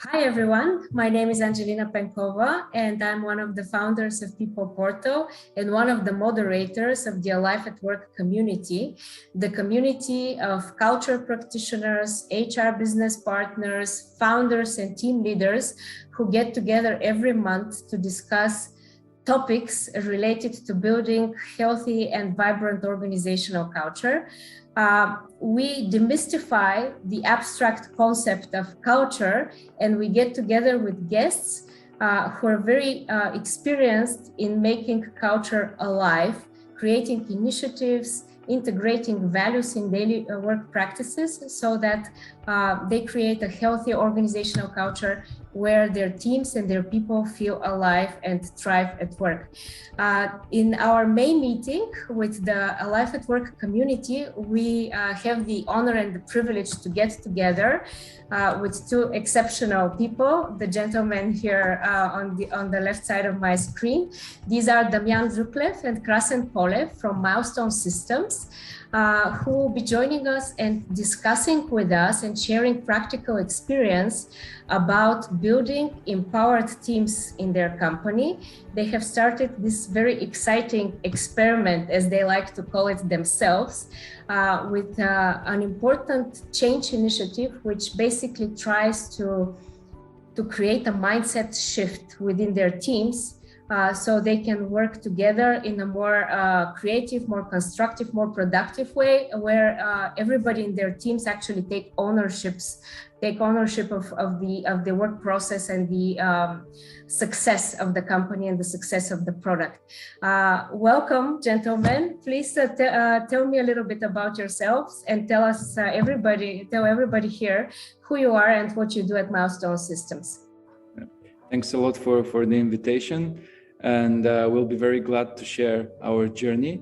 Hi everyone, my name is Angelina Penkova and I'm one of the founders of People Portal and one of the moderators of the Alive at Work community, the community of culture practitioners, HR business partners, founders and team leaders who get together every month to discuss topics related to building healthy and vibrant organizational culture. We demystify the abstract concept of culture and we get together with guests who are very experienced in making culture alive, creating initiatives, integrating values in daily work practices so that they create a healthy organizational culture where their teams and their people feel alive and thrive at work. In our main meeting with the Alive at Work community, we have the honor and the privilege to get together with two exceptional people, the gentlemen here on the left side of my screen. These are Damian Zuklev and Krasen Polev from Milestone Systems, who will be joining us and discussing with us and sharing practical experience about building empowered teams in their company. They have started this very exciting experiment, as they like to call it themselves, with an important change initiative, which basically tries to create a mindset shift within their teams so they can work together in a more creative, more constructive, more productive way, where everybody in their teams actually take ownership of the work process and the success of the company and the success of the product. Welcome, gentlemen. Please tell me a little bit about yourselves and tell everybody here who you are and what you do at Milestone Systems. Thanks a lot for the invitation, and we'll be very glad to share our journey.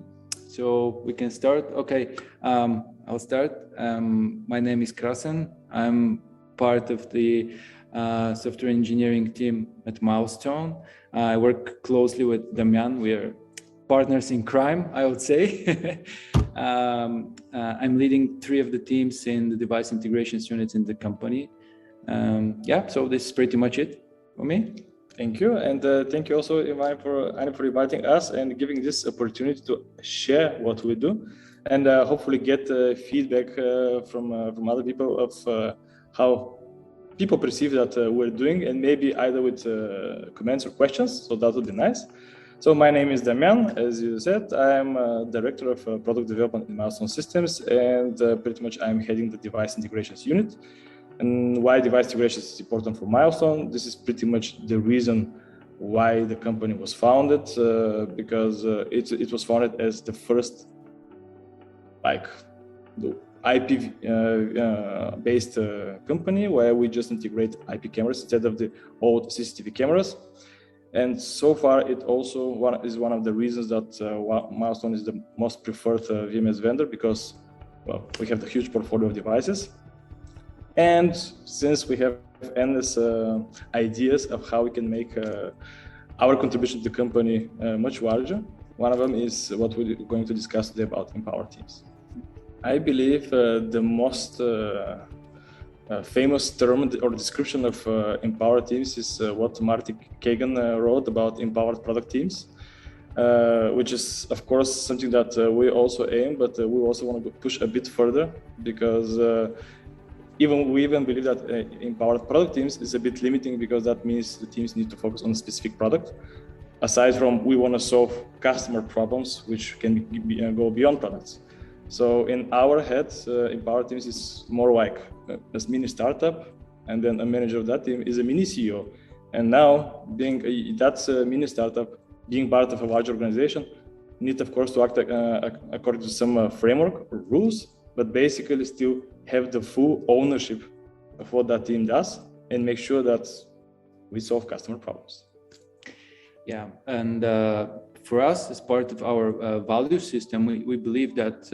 So we can start. Okay, I'll start. My name is Krasen. I'm part of the software engineering team at Milestone. I work closely with Damian. We are partners in crime, I would say. I'm leading 3 of the teams in the device integrations units in the company. So this is pretty much it for me. Thank you, and thank you also, Ivan, for inviting us and giving this opportunity to share what we do, and hopefully get feedback from other people of how people perceive that we're doing, and maybe either with comments or questions. So that would be nice. So my name is Damian, as you said. I'm director of product development in Milestone Systems, and pretty much I'm heading the device integrations unit. And why device integration is important for Milestone? This is pretty much the reason why the company was founded, because it was founded as the first IP-based company where we just integrate IP cameras instead of the old CCTV cameras. And so far, it also is one of the reasons that Milestone is the most preferred VMS vendor, because we have the huge portfolio of devices. And since we have endless ideas of how we can make our contribution to the company much larger, one of them is what we're going to discuss today about empowered teams. I believe the most famous term or description of empowered teams is what Marty Kagan wrote about empowered product teams, which is, of course, something that we also aim, but we also want to push a bit further, because we even believe that empowered product teams is a bit limiting, because that means the teams need to focus on a specific product. Aside from, we want to solve customer problems, which can go beyond products. So in our heads, empowered teams is more like a mini startup, and then a manager of that team is a mini CEO. And now, being that's a mini startup, being part of a large organization, need, of course, to act according to some framework or rules, but basically still have the full ownership of what that team does and make sure that we solve customer problems. Yeah, and for us, as part of our value system, we believe that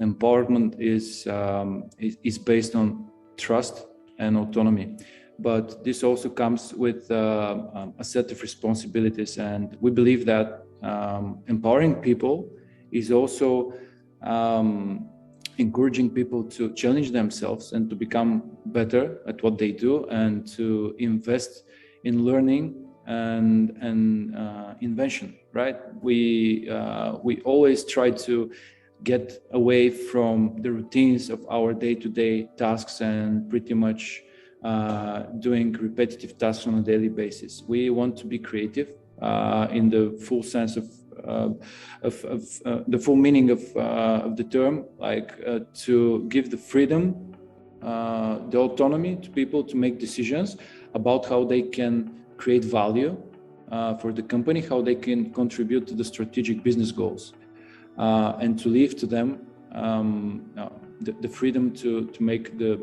empowerment is based on trust and autonomy. But this also comes with a set of responsibilities, and we believe that empowering people is also encouraging people to challenge themselves and to become better at what they do and to invest in learning and invention, right? We always try to get away from the routines of our day-to-day tasks and pretty much doing repetitive tasks on a daily basis. We want to be creative in the full sense of the full meaning of the term, like to give the freedom, the autonomy to people to make decisions about how they can create value for the company, how they can contribute to the strategic business goals, and to leave to them the freedom to make the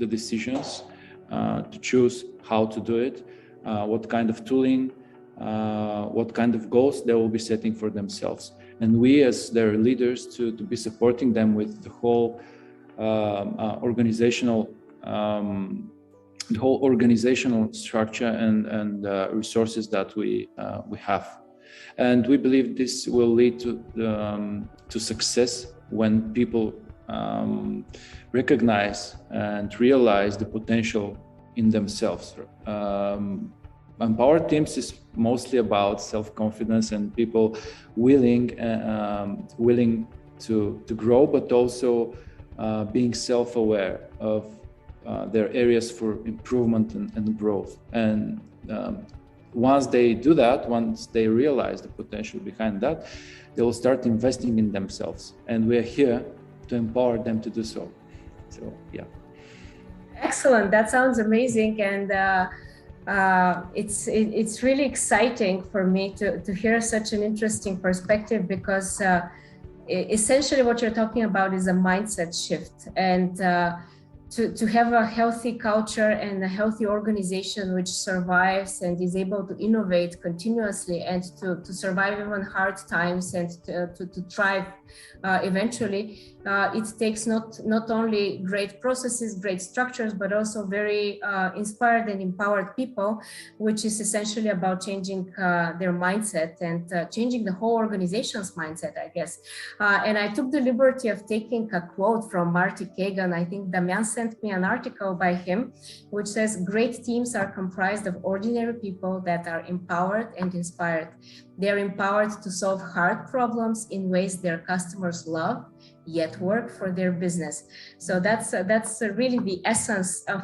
decisions, to choose how to do it, what kind of tooling, what kind of goals they will be setting for themselves. And we as their leaders to be supporting them with the whole organizational structure and resources that we have. And we believe this will lead to success when people recognize and realize the potential in themselves. Empowered teams is mostly about self-confidence and people willing to grow, but also being self-aware of their areas for improvement and growth. And once they do that, once they realize the potential behind that, they will start investing in themselves. And we are here to empower them to do so. So, yeah. Excellent. That sounds amazing. And it's really exciting for me to hear such an interesting perspective, because essentially what you're talking about is a mindset shift, and to have a healthy culture and a healthy organization which survives and is able to innovate continuously and to survive even hard times and to thrive eventually. It takes not only great processes, great structures, but also very inspired and empowered people, which is essentially about changing their mindset and changing the whole organization's mindset, I guess. And I took the liberty of taking a quote from Marty Kagan. I think Damian sent me an article by him, which says, "Great teams are comprised of ordinary people that are empowered and inspired. They are empowered to solve hard problems in ways their customers love, yet work for their business." So that's really the essence of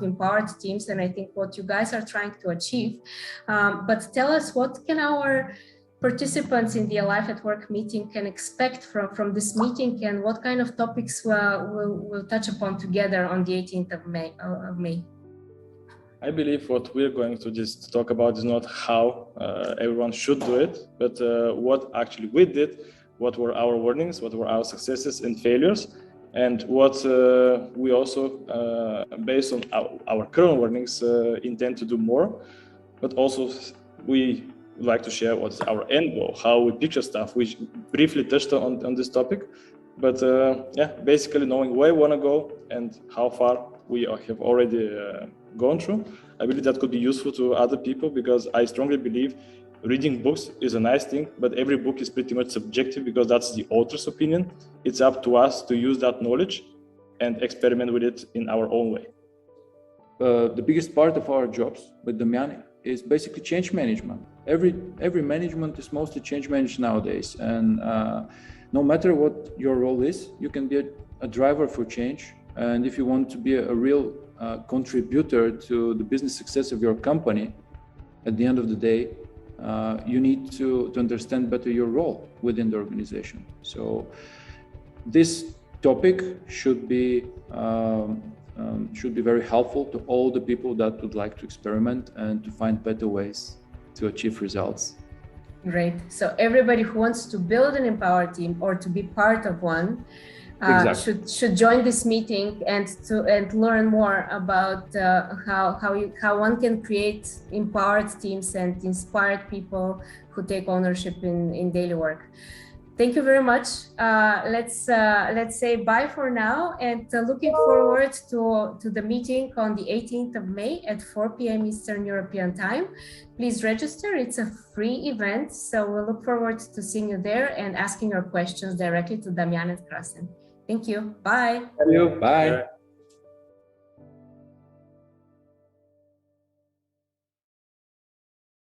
empowered teams, and I think what you guys are trying to achieve. But tell us, what can our participants in the Life at Work meeting can expect from this meeting, and what kind of topics we'll touch upon together on the 18th of May? I believe what we're going to just talk about is not how everyone should do it, but what actually we did, what were our warnings, what were our successes and failures, and what we also, based on our current warnings, intend to do more. But also we would like to share what's our end goal, how we picture stuff. We briefly touched on this topic, but yeah, basically knowing where we want to go and how far we have already gone through. I believe that could be useful to other people, because I strongly believe reading books is a nice thing, but every book is pretty much subjective, because that's the author's opinion. It's up to us to use that knowledge and experiment with it in our own way. The biggest part of our jobs with Damian is basically change management. Every management is mostly change managed nowadays, and no matter what your role is, you can be a driver for change. And if you want to be a real contributor to the business success of your company, at the end of the day, you need to understand better your role within the organization. So this topic should be very helpful to all the people that would like to experiment and to find better ways to achieve results. Great. So everybody who wants to build an empowered team or to be part of one should join this meeting and learn more about how one can create empowered teams and inspired people who take ownership in daily work. Thank you very much. Let's say bye for now, and looking forward to the meeting on the 18th of May at 4 p.m. Eastern European Time. Please register. It's a free event, so we'll look forward to seeing you there and asking your questions directly to Damian and Krasen. Thank you. Bye. Thank you. Bye.